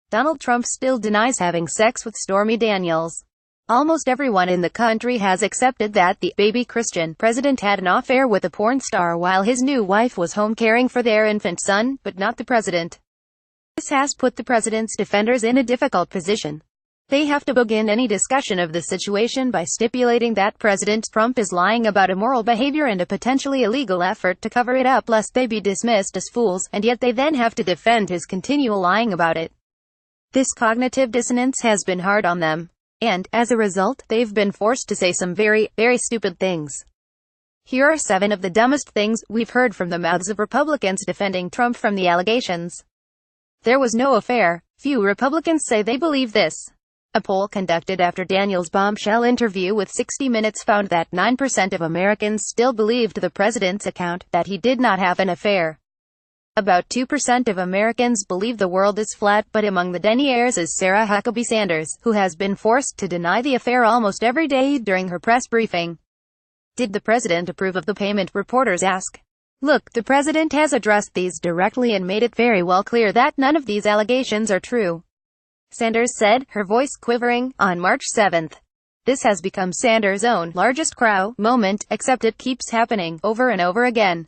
Donald Trump still denies having sex with Stormy Daniels. Almost everyone in the country has accepted that the baby Christian president had an affair with a porn star while his new wife was home caring for their infant son, but not the president. This has put the president's defenders in a difficult position. They have to begin any discussion of the situation by stipulating that President Trump is lying about immoral behavior and a potentially illegal effort to cover it up lest they be dismissed as fools, and yet they then have to defend his continual lying about it. This cognitive dissonance has been hard on them. And, as a result, they've been forced to say some very, very stupid things. Here are 7 of the dumbest things we've heard from the mouths of Republicans defending Trump from the allegations. There was no affair. Few Republicans say they believe this. A poll conducted after Daniels' bombshell interview with 60 Minutes found that 9% of Americans still believed the president's account, that he did not have an affair. About 2% of Americans believe the world is flat, but among the deniers is Sarah Huckabee Sanders, who has been forced to deny the affair almost every day during her press briefing. Did the president approve of the payment? Reporters ask. Look, the president has addressed these directly and made it very well clear that none of these allegations are true, Sanders said, her voice quivering, on March 7. This has become Sanders' own largest crow moment, except it keeps happening over and over again.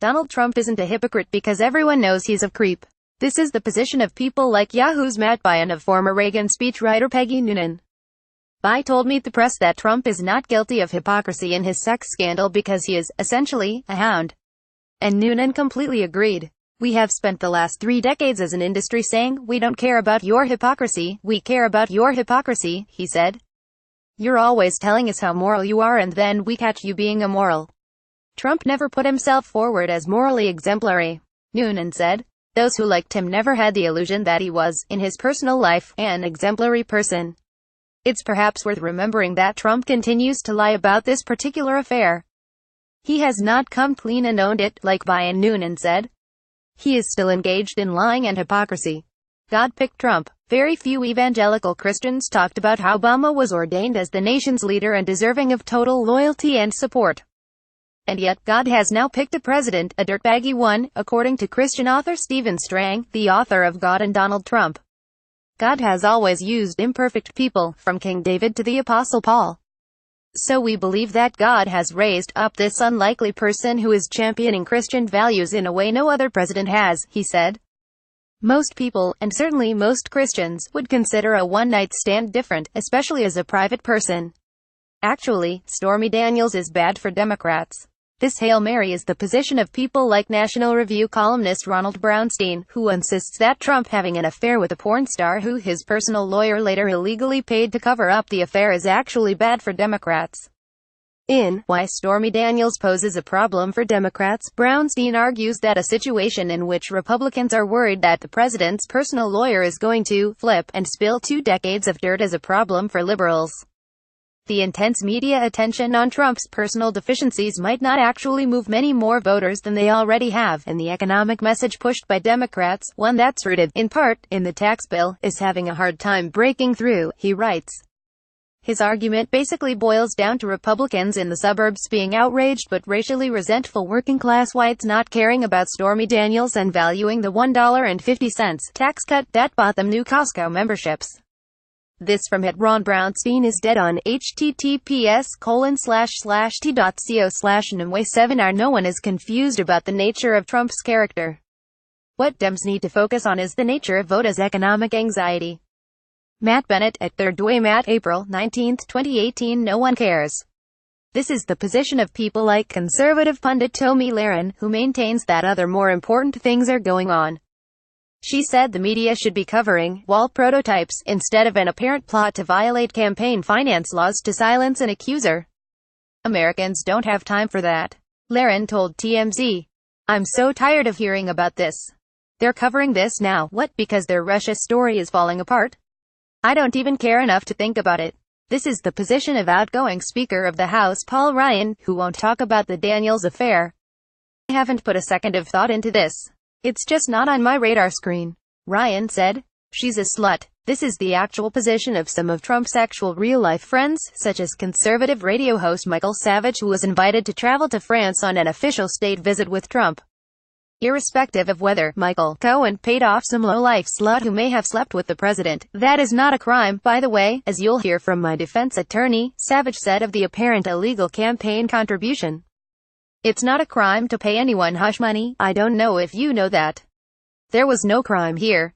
Donald Trump isn't a hypocrite because everyone knows he's a creep. This is the position of people like Yahoo's Matt Bai and of former Reagan speechwriter Peggy Noonan. Bai told Meet the Press that Trump is not guilty of hypocrisy in his sex scandal because he is, essentially, a hound. And Noonan completely agreed. We have spent the last 3 decades as an industry saying, we don't care about your hypocrisy, we care about your hypocrisy, he said. You're always telling us how moral you are and then we catch you being immoral. Trump never put himself forward as morally exemplary, Noonan said. Those who liked him never had the illusion that he was, in his personal life, an exemplary person. It's perhaps worth remembering that Trump continues to lie about this particular affair. He has not come clean and owned it, like Bai and Noonan said. He is still engaged in lying and hypocrisy. God picked Trump. Very few evangelical Christians talked about how Obama was ordained as the nation's leader and deserving of total loyalty and support. And yet, God has now picked a president, a dirtbaggy one, according to Christian author Stephen Strang, the author of God and Donald Trump. God has always used imperfect people, from King David to the Apostle Paul. So we believe that God has raised up this unlikely person who is championing Christian values in a way no other president has, he said. Most people, and certainly most Christians, would consider a one-night stand different, especially as a private person. Actually, Stormy Daniels is bad for Democrats. This Hail Mary is the position of people like National Review columnist Ronald Brownstein, who insists that Trump having an affair with a porn star who his personal lawyer later illegally paid to cover up the affair is actually bad for Democrats. In Why Stormy Daniels Poses a Problem for Democrats, Brownstein argues that a situation in which Republicans are worried that the president's personal lawyer is going to flip and spill 2 decades of dirt is a problem for liberals. The intense media attention on Trump's personal deficiencies might not actually move many more voters than they already have, and the economic message pushed by Democrats, one that's rooted, in part, in the tax bill, is having a hard time breaking through, he writes. His argument basically boils down to Republicans in the suburbs being outraged but racially resentful working-class whites not caring about Stormy Daniels and valuing the $1.50 tax cut that bought them new Costco memberships. This from Ron Brownstein is dead on. https://t.co/nmway7r. No one is confused about the nature of Trump's character. What Dems need to focus on is the nature of vote as economic anxiety. Matt Bennett, at Third Way Matt, April 19, 2018. No one cares. This is the position of people like conservative pundit Tomi Lahren, who maintains that other more important things are going on. She said the media should be covering wall prototypes, instead of an apparent plot to violate campaign finance laws to silence an accuser. Americans don't have time for that, Lahren told TMZ. I'm so tired of hearing about this. They're covering this now, what, because their Russia story is falling apart? I don't even care enough to think about it. This is the position of outgoing Speaker of the House Paul Ryan, who won't talk about the Daniels affair. I haven't put a second of thought into this. It's just not on my radar screen, Ryan said. She's a slut. This is the actual position of some of Trump's actual real-life friends, such as conservative radio host Michael Savage, who was invited to travel to France on an official state visit with Trump. Irrespective of whether Michael Cohen paid off some low-life slut who may have slept with the president. That is not a crime, by the way, as you'll hear from my defense attorney, Savage said of the apparent illegal campaign contribution. It's not a crime to pay anyone hush money. I don't know if you know that. There was no crime here.